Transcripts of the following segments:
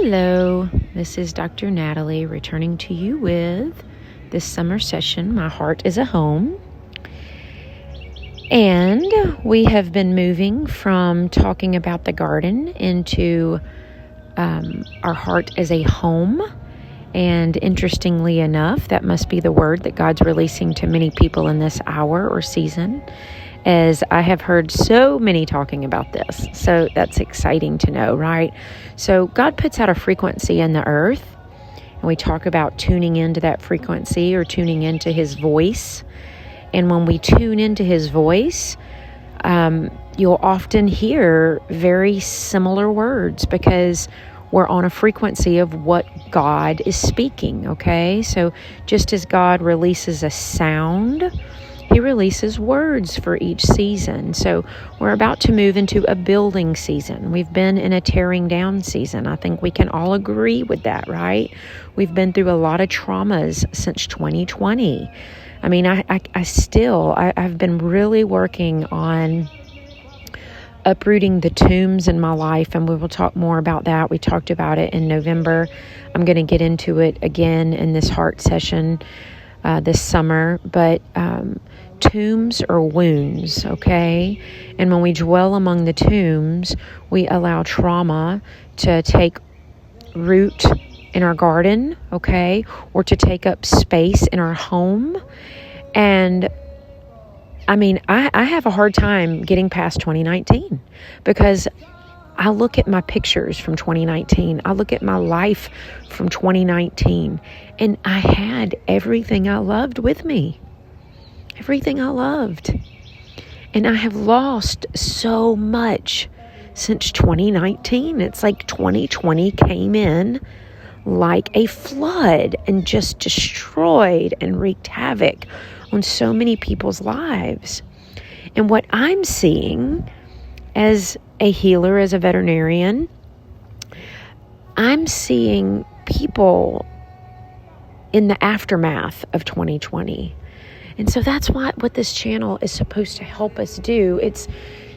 Hello, this is Dr. Natalie returning to you with this summer session, My Heart is a Home. And we have been moving from talking about the garden into our heart as a home. And interestingly enough, that must be the word that God's releasing to many people in this hour or season, as I have heard so many talking about this. So that's exciting to know, right? So God puts out a frequency in the earth, and we talk about tuning into that frequency or tuning into His voice. And when we tune into His voice, you'll often hear very similar words because we're on a frequency of what God is speaking, okay? So just as God releases a sound, He releases words for each season. So we're about to move into a building season. We've been in a tearing down season. I think we can all agree with that, right? We've been through a lot of traumas since 2020. I mean, I've been really working on uprooting the tombs in my life, and we will talk more about that. We talked about it in November. I'm going to get into it again in this heart session this summer, but tombs are wounds, okay? And when we dwell among the tombs, we allow trauma to take root in our garden, okay? Or to take up space in our home. And I mean, I have a hard time getting past 2019 because I look at my pictures from 2019. I look at my life from 2019, and I had everything I loved with me. Everything I loved. And I have lost so much since 2019. It's like 2020 came in like a flood and just destroyed and wreaked havoc on so many people's lives. And what I'm seeing as a healer, as a veterinarian, I'm seeing people in the aftermath of 2020. And so that's what this channel is supposed to help us do. It's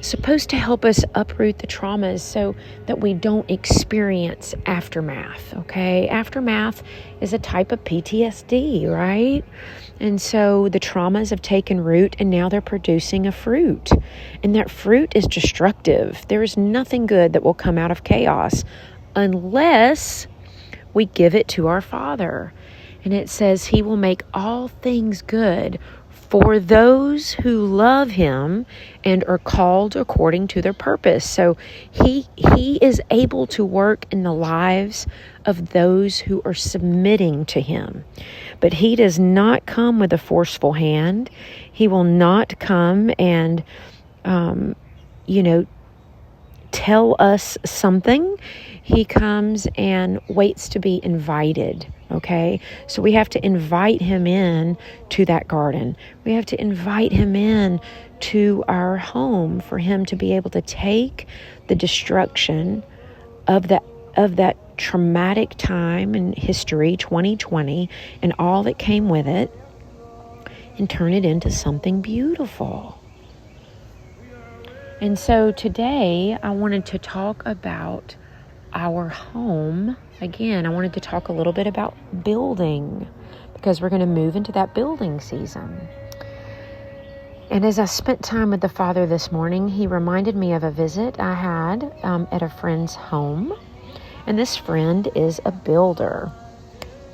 supposed to help us uproot the traumas so that we don't experience aftermath, okay? Aftermath is a type of PTSD, right? And so the traumas have taken root, and now they're producing a fruit. And that fruit is destructive. There is nothing good that will come out of chaos unless we give it to our Father. And it says He will make all things good for those who love Him and are called according to their purpose. So He is able to work in the lives of those who are submitting to Him. But He does not come with a forceful hand. He will not come and, tell us something. He comes and waits to be invited. Okay, so we have to invite Him in to that garden. We have to invite Him in to our home for Him to be able to take the destruction of that traumatic time in history, 2020, and all that came with it, and turn it into something beautiful. And so today I wanted to talk about our home. Again, I wanted to talk a little bit about building because we're going to move into that building season. And as I spent time with the Father this morning, He reminded me of a visit I had at a friend's home. And this friend is a builder.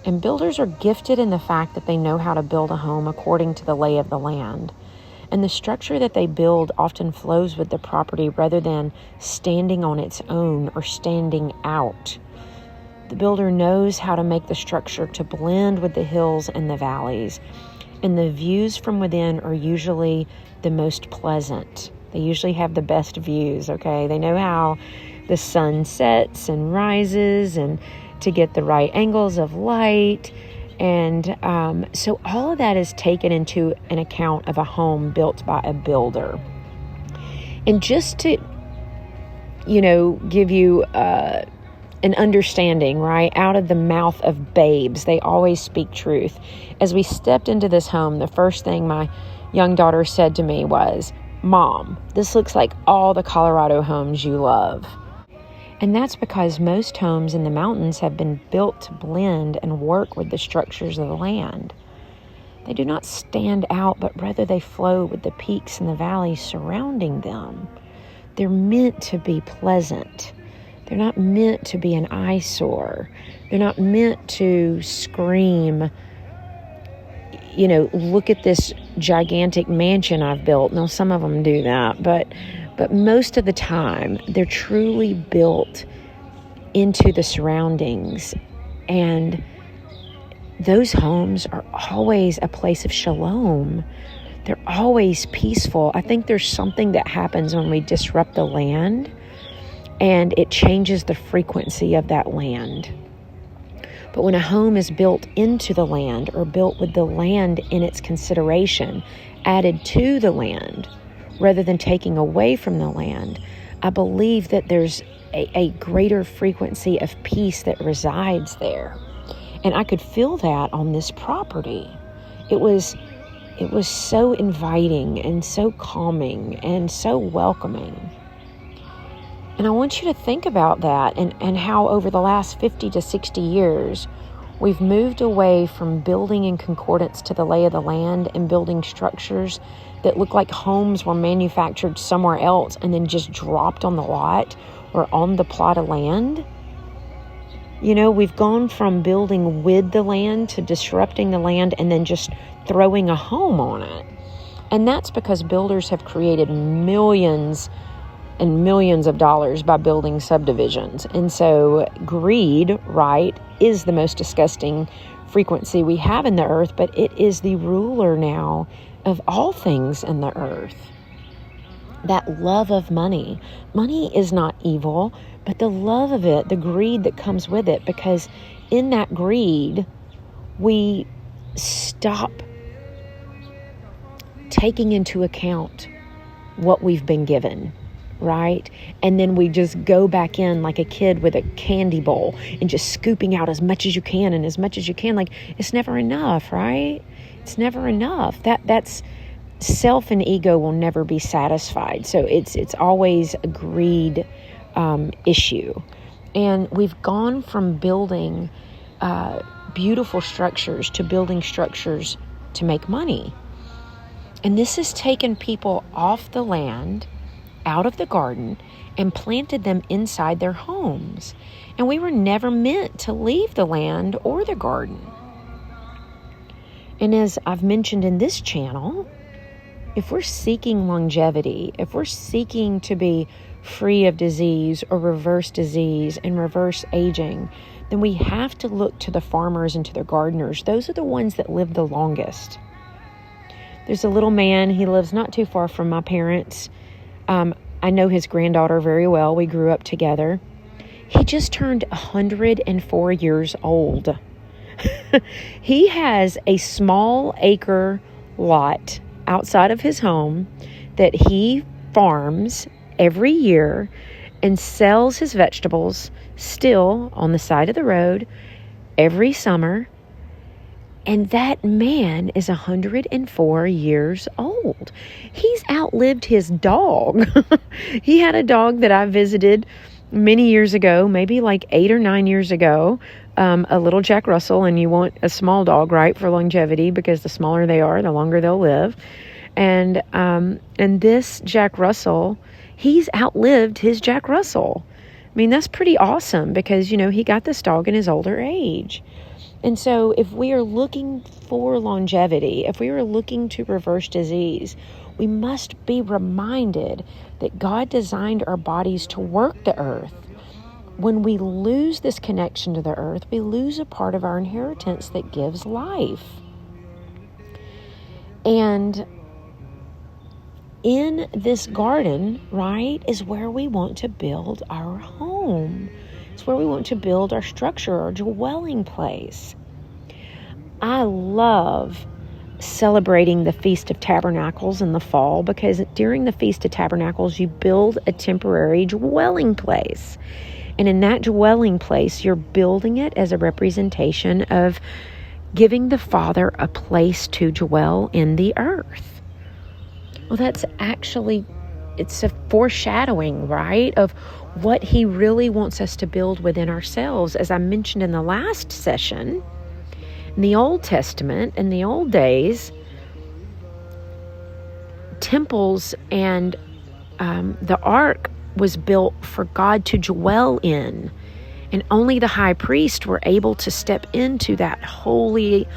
And builders are gifted in the fact that they know how to build a home according to the lay of the land. And the structure that they build often flows with the property rather than standing on its own or standing out. The builder knows how to make the structure to blend with the hills and the valleys. And the views from within are usually the most pleasant. They usually have the best views, okay? They know how the sun sets and rises and to get the right angles of light. And so all of that is taken into an account of a home built by a builder. And just to, give you an understanding, right? Out of the mouth of babes, they always speak truth. As we stepped into this home, the first thing my young daughter said to me was, "Mom, this looks like all the Colorado homes you love." And that's because most homes in the mountains have been built to blend and work with the structures of the land. They do not stand out, but rather they flow with the peaks and the valleys surrounding them. They're meant to be pleasant. They're not meant to be an eyesore. They're not meant to scream, look at this gigantic mansion I've built. Now, some of them do that, but most of the time, they're truly built into the surroundings. And those homes are always a place of shalom. They're always peaceful. I think there's something that happens when we disrupt the land, and it changes the frequency of that land. But when a home is built into the land, or built with the land in its consideration, added to the land, rather than taking away from the land, I believe that there's a greater frequency of peace that resides there. And I could feel that on this property. It was so inviting and so calming and so welcoming. And I want you to think about that and how over the last 50 to 60 years, we've moved away from building in concordance to the lay of the land and building structures that look like homes were manufactured somewhere else and then just dropped on the lot or on the plot of land. We've gone from building with the land to disrupting the land and then just throwing a home on it. And that's because builders have created millions and millions of dollars by building subdivisions. And so greed, right, is the most disgusting frequency we have in the earth, but it is the ruler now of all things in the earth. That love of money. Money is not evil, but the love of it, the greed that comes with it, because in that greed, we stop taking into account what we've been given, right? And then we just go back in like a kid with a candy bowl and just scooping out as much as you can and as much as you can. Like, it's never enough, right? It's never enough. That's self and ego will never be satisfied. So it's always a greed issue. And we've gone from building beautiful structures to building structures to make money. And this has taken people off the land, out of the garden, and planted them inside their homes. And we were never meant to leave the land or the garden. And as I've mentioned in this channel, if we're seeking longevity, if we're seeking to be free of disease or reverse disease and reverse aging, then we have to look to the farmers and to the gardeners. Those are the ones that live the longest. There's a little man, he lives not too far from my parents. I know his granddaughter very well. We grew up together. He just turned 104 years old. He has a small acre lot outside of his home that he farms every year and sells his vegetables still on the side of the road every summer. And that man is 104 years old. He's outlived his dog. He had a dog that I visited many years ago, maybe like 8 or 9 years ago, a little Jack Russell, and you want a small dog, right, for longevity, because the smaller they are, the longer they'll live. And this Jack Russell, he's outlived his Jack Russell. I mean, that's pretty awesome because, he got this dog in his older age. And so if we are looking for longevity, if we are looking to reverse disease, we must be reminded that God designed our bodies to work the earth. When we lose this connection to the earth, we lose a part of our inheritance that gives life. And in this garden, right, is where we want to build our home. It's where we want to build our structure, our dwelling place. I love celebrating the Feast of Tabernacles in the fall because during the Feast of Tabernacles, you build a temporary dwelling place. And in that dwelling place, you're building it as a representation of giving the Father a place to dwell in the earth. Well, that's actually, it's a foreshadowing, right, of what he really wants us to build within ourselves. As I mentioned in the last session, in the Old Testament, in the old days, temples and the ark was built for God to dwell in. And only the high priest were able to step into that holy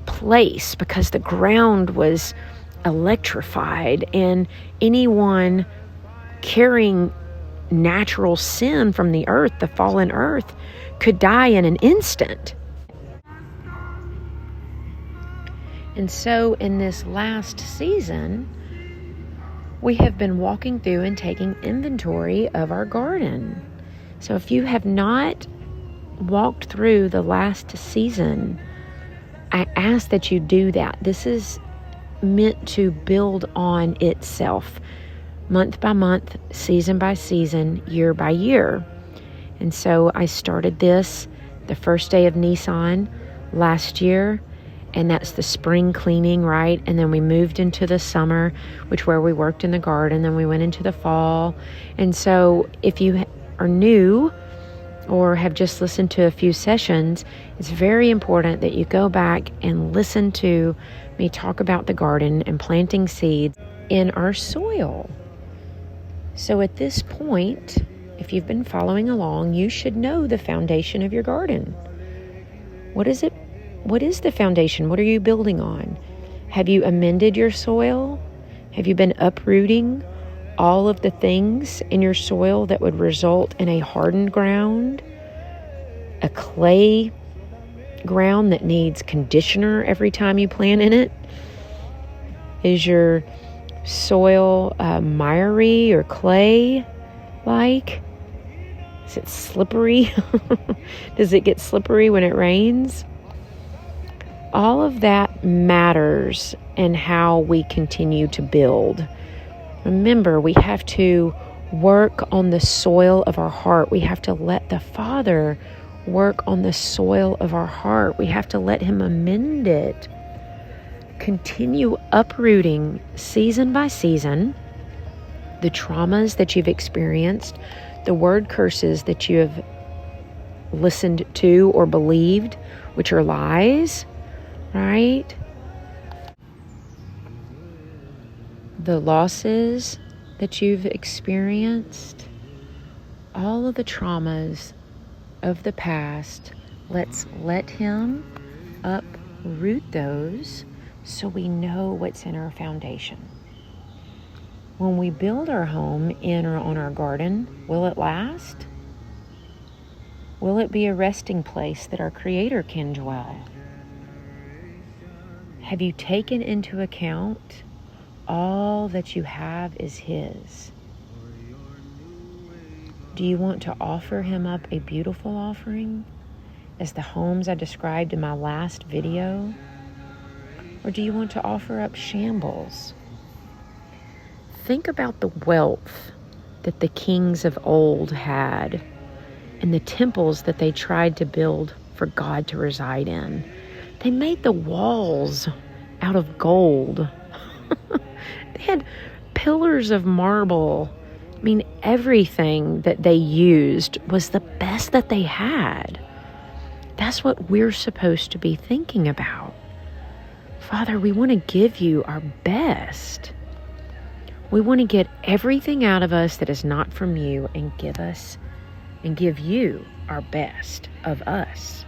place because the ground was electrified, and anyone carrying natural sin from the earth, the fallen earth, could die in an instant. And so in this last season, we have been walking through and taking inventory of our garden. So if you have not walked through the last season, I ask that you do that. This is meant to build on itself, month by month, season by season, year by year. And so I started this the first day of Nisan last year, and that's the spring cleaning, right? And then we moved into the summer, which where we worked in the garden. Then we went into the fall. And so if you are new or have just listened to a few sessions, it's very important that you go back and listen to me talk about the garden and planting seeds in our soil. So at this point, if you've been following along, you should know the foundation of your garden. What is it? What is the foundation? What are you building on? Have you amended your soil? Have you been uprooting all of the things in your soil that would result in a hardened ground, a clay ground that needs conditioner every time you plant in it? Is your soil miry or clay-like? Is it slippery? Does it get slippery when it rains? All of that matters in how we continue to build. Remember, we have to work on the soil of our heart. We have to let the Father work on the soil of our heart. We have to let Him amend it. Continue uprooting season by season the traumas that you've experienced, the word curses that you have listened to or believed, which are lies, right? The losses that you've experienced, all of the traumas of the past, let's let Him uproot those so we know what's in our foundation. When we build our home in or on our garden, will it last? Will it be a resting place that our Creator can dwell? Have you taken into account all that you have is His? Do you want to offer Him up a beautiful offering, as the homes I described in my last video? Or do you want to offer up shambles? Think about the wealth that the kings of old had and the temples that they tried to build for God to reside in. They made the walls out of gold. They had pillars of marble. I mean, everything that they used was the best that they had. That's what we're supposed to be thinking about. Father, we want to give you our best. We want to get everything out of us that is not from you and give you our best of us.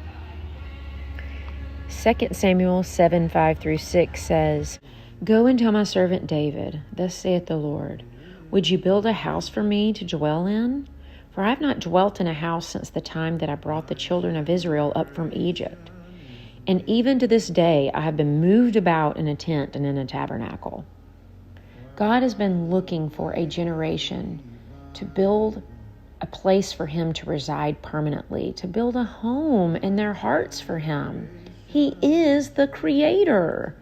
2 Samuel 7:5-6 says, "Go and tell my servant David, thus saith the Lord, would you build a house for me to dwell in? For I have not dwelt in a house since the time that I brought the children of Israel up from Egypt. And even to this day I have been moved about in a tent and in a tabernacle." God has been looking for a generation to build a place for Him to reside permanently, to build a home in their hearts for Him. He is the Creator.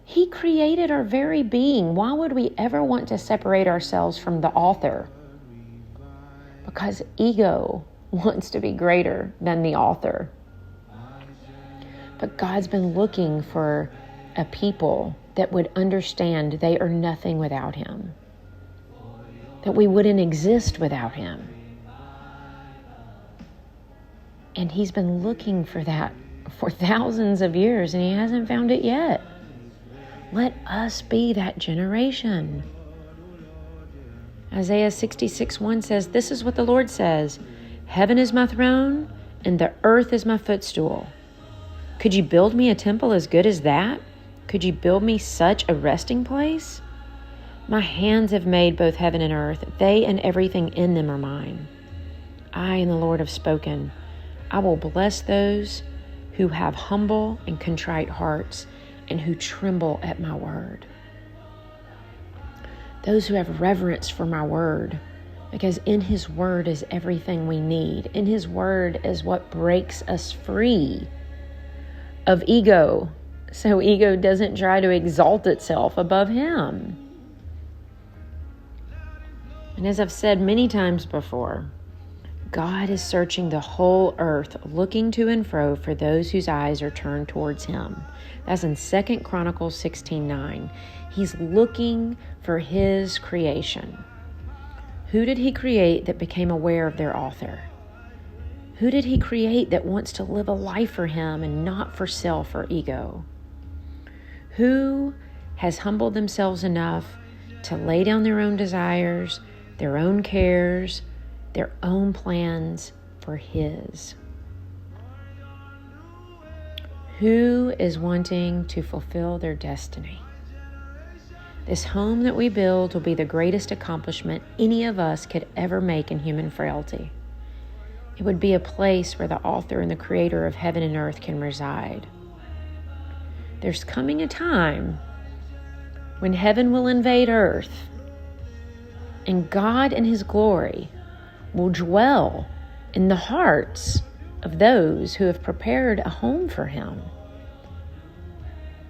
He created our very being. Why would we ever want to separate ourselves from the author? Because ego wants to be greater than the author. But God's been looking for a people that would understand they are nothing without Him, that we wouldn't exist without Him. And he's been looking for that for thousands of years, and he hasn't found it yet. Let us be that generation. Isaiah 66:1 says, "This is what the Lord says, heaven is my throne, and the earth is my footstool. Could you build me a temple as good as that? Could you build me such a resting place? My hands have made both heaven and earth. They and everything in them are mine. I and the Lord have spoken. I will bless those who have humble and contrite hearts and who tremble at my word." Those who have reverence for my word, because in his word is everything we need. In his word is what breaks us free of ego, so ego doesn't try to exalt itself above him. And as I've said many times before, God is searching the whole earth, looking to and fro for those whose eyes are turned towards him. That's in 2 Chronicles 16:9. He's looking for his creation. Who did he create that became aware of their author? Who did he create that wants to live a life for him and not for self or ego? Who has humbled themselves enough to lay down their own desires, their own cares, their own plans for his? Who is wanting to fulfill their destiny? This home that we build will be the greatest accomplishment any of us could ever make in human frailty. It would be a place where the author and the creator of heaven and earth can reside. There's coming a time when heaven will invade earth, and God in his glory will dwell in the hearts of those who have prepared a home for him.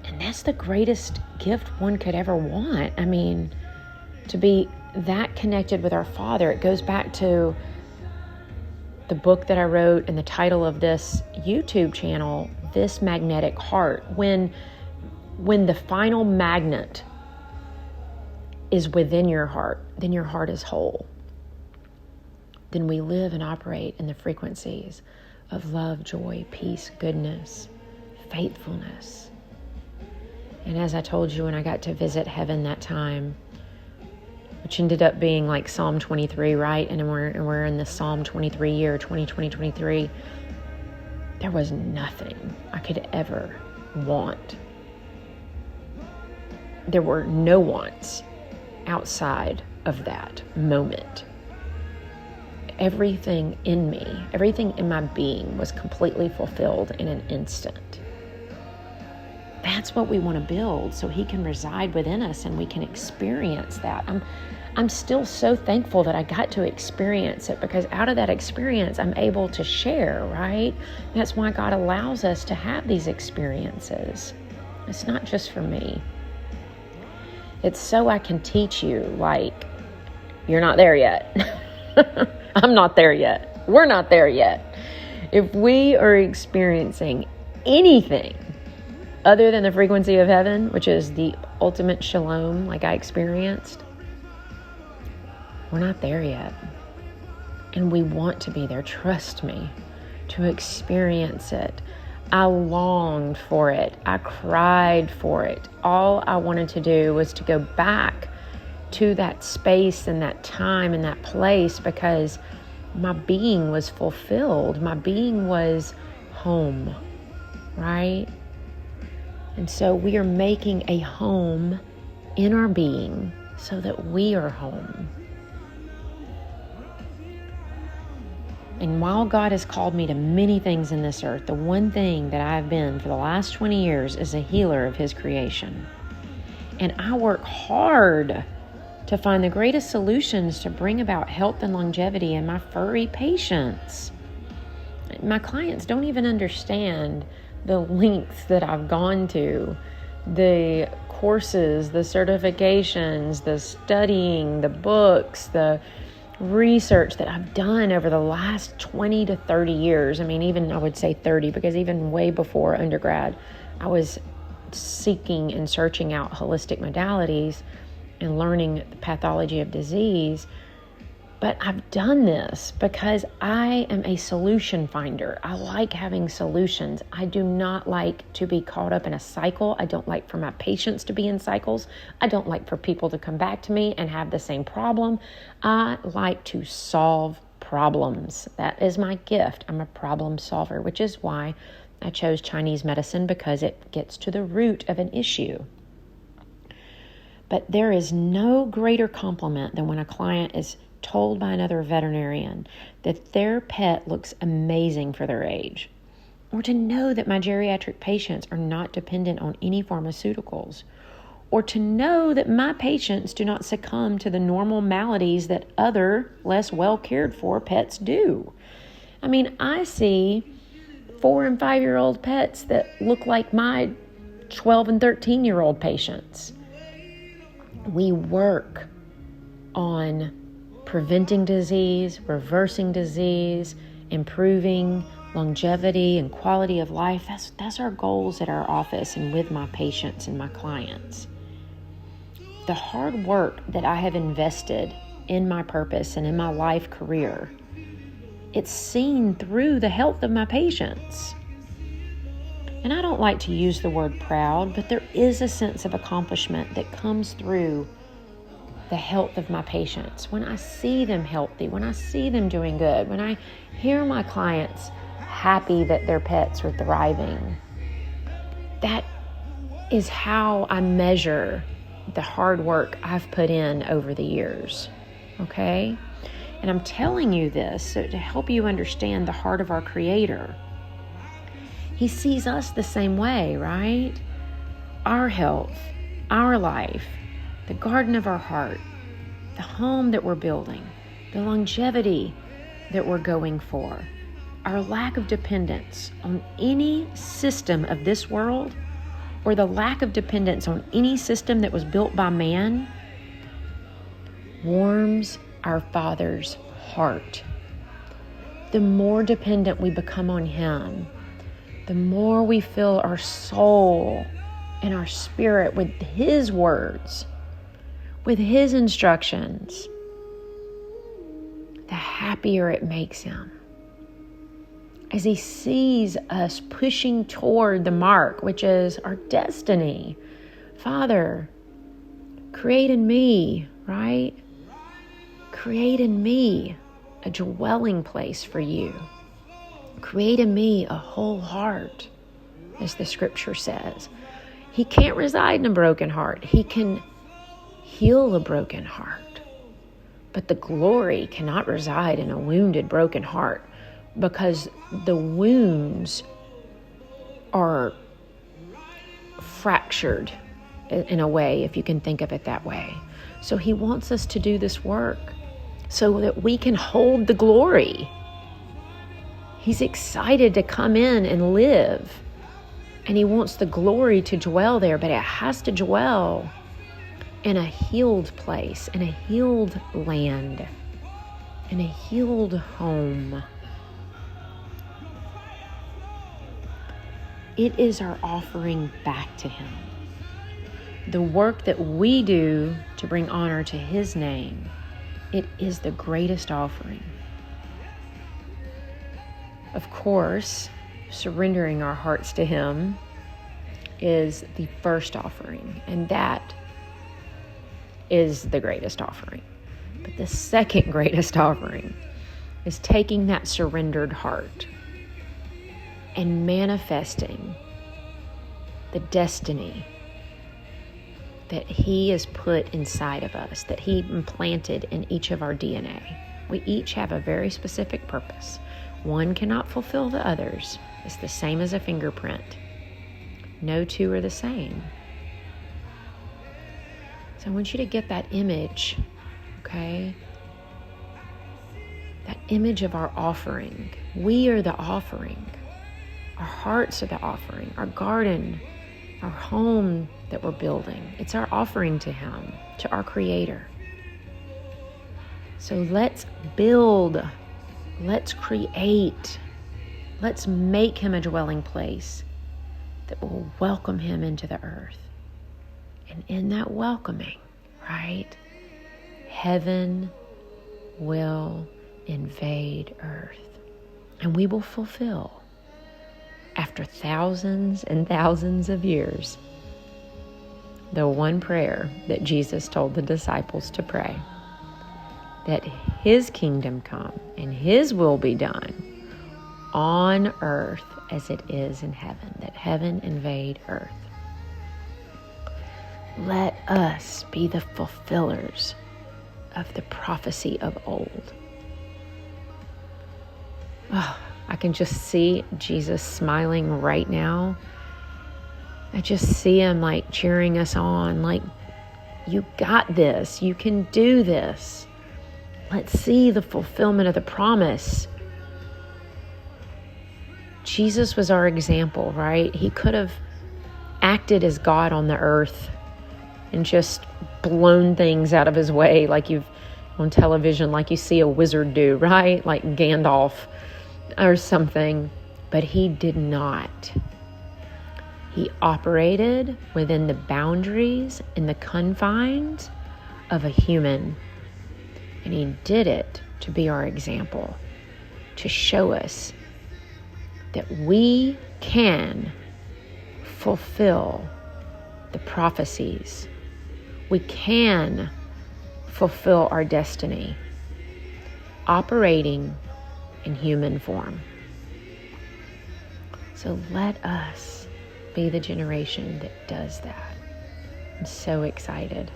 And that's the greatest gift one could ever want. I mean, to be that connected with our Father. It goes back to the book that I wrote and the title of this YouTube channel, This Magnetic Heart. When the final magnet is within your heart, then your heart is whole. Then we live and operate in the frequencies of love, joy, peace, goodness, faithfulness. And as I told you when I got to visit heaven that time, which ended up being like Psalm 23, right? And we're in the Psalm 23 year, 2023. There was nothing I could ever want. There were no wants outside of that moment. Everything in me, everything in my being was completely fulfilled in an instant. That's what we want to build so he can reside within us and we can experience that. I'm still so thankful that I got to experience it, because out of that experience, I'm able to share, right? That's why God allows us to have these experiences. It's not just for me. It's so I can teach you, like, you're not there yet. I'm not there yet. We're not there yet. If we are experiencing anything other than the frequency of heaven, which is the ultimate shalom like I experienced, we're not there yet. And we want to be there, trust me, to experience it. I longed for it. I cried for it. All I wanted to do was to go back to that space and that time and that place, because my being was fulfilled. My being was home, right? And so we are making a home in our being so that we are home. And while God has called me to many things in this earth, the one thing that I've been for the last 20 years is a healer of his creation. And I work hard to find the greatest solutions to bring about health and longevity in my furry patients. My clients don't even understand the lengths that I've gone to, the courses, the certifications, the studying, the books, the research that I've done over the last 20 to 30 years. I mean, even I would say 30, because even way before undergrad, I was seeking and searching out holistic modalities and learning the pathology of disease. But I've done this because I am a solution finder. I like having solutions. I do not like to be caught up in a cycle. I don't like for my patients to be in cycles. I don't like for people to come back to me and have the same problem. I like to solve problems. That is my gift. I'm a problem solver, which is why I chose Chinese medicine, because it gets to the root of an issue. But there is no greater compliment than when a client is told by another veterinarian that their pet looks amazing for their age, or to know that my geriatric patients are not dependent on any pharmaceuticals, or to know that my patients do not succumb to the normal maladies that other less well cared for pets do. I mean, I see 4 and 5-year-old pets that look like my 12 and 13-year-old patients. We work on preventing disease, reversing disease, improving longevity and quality of life. That's our goals at our office and with my patients and my clients. The hard work that I have invested in my purpose and in my life career, it's seen through the health of my patients. And I don't like to use the word proud, but there is a sense of accomplishment that comes through the health of my patients. When I see them healthy, when I see them doing good, when I hear my clients happy that their pets are thriving, that is how I measure the hard work I've put in over the years. Okay? And I'm telling you this so to help you understand the heart of our Creator. He sees us the same way, right? Our health, our life, the garden of our heart, the home that we're building, the longevity that we're going for, our lack of dependence on any system of this world, or the lack of dependence on any system that was built by man, warms our Father's heart. The more dependent we become on Him, the more we fill our soul and our spirit with His words, with His instructions, the happier it makes Him. As He sees us pushing toward the mark, which is our destiny. Father, create in me, right? Create in me a dwelling place for you. Create in me a whole heart, as the scripture says. He can't reside in a broken heart. He can heal a broken heart. But the glory cannot reside in a wounded, broken heart, because the wounds are fractured in a way, if you can think of it that way. So He wants us to do this work so that we can hold the glory. He's excited to come in and live, and He wants the glory to dwell there, but it has to dwell in a healed place, in a healed land, in a healed home. It is our offering back to Him. The work that we do to bring honor to His name, it is the greatest offering. Of course, surrendering our hearts to Him is the first offering, and that is the greatest offering. But the second greatest offering is taking that surrendered heart and manifesting the destiny that He has put inside of us, that He implanted in each of our DNA. We each have a very specific purpose. One cannot fulfill the others. It's the same as a fingerprint. No two are the same. So I want you to get that image, okay? That image of our offering. We are the offering. Our hearts are the offering. Our garden, our home that we're building. It's our offering to Him, to our Creator. So let's build. Let's create. Let's make Him a dwelling place that will welcome Him into the earth. And in that welcoming, right, heaven will invade earth. And we will fulfill, after thousands and thousands of years, the one prayer that Jesus told the disciples to pray, that his kingdom come and his will be done on earth as it is in heaven, that heaven invade earth. Let us be the fulfillers of the prophecy of old. Oh, I can just see Jesus smiling right now. I just see him like cheering us on, like, you got this, you can do this. Let's see the fulfillment of the promise. Jesus was our example, right? He could have acted as God on the earth and just blown things out of his way, like you've on television, like you see a wizard do, right? Like Gandalf or something. But he did not. He operated within the boundaries and the confines of a human. And he did it to be our example, to show us that we can fulfill the prophecies. We can fulfill our destiny, operating in human form. So let us be the generation that does that. I'm so excited.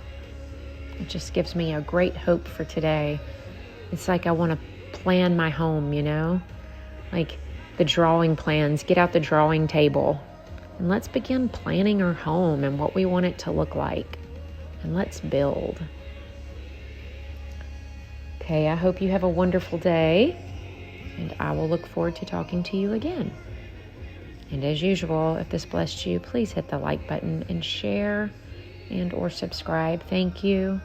It just gives me a great hope for today. It's like I want to plan my home, like the drawing plans, get out the drawing table, and let's begin planning our home and what we want it to look like. And let's build. Okay, I hope you have a wonderful day, and I will look forward to talking to you again. And as usual, if this blessed you, please hit the like button and share and or subscribe. Thank you.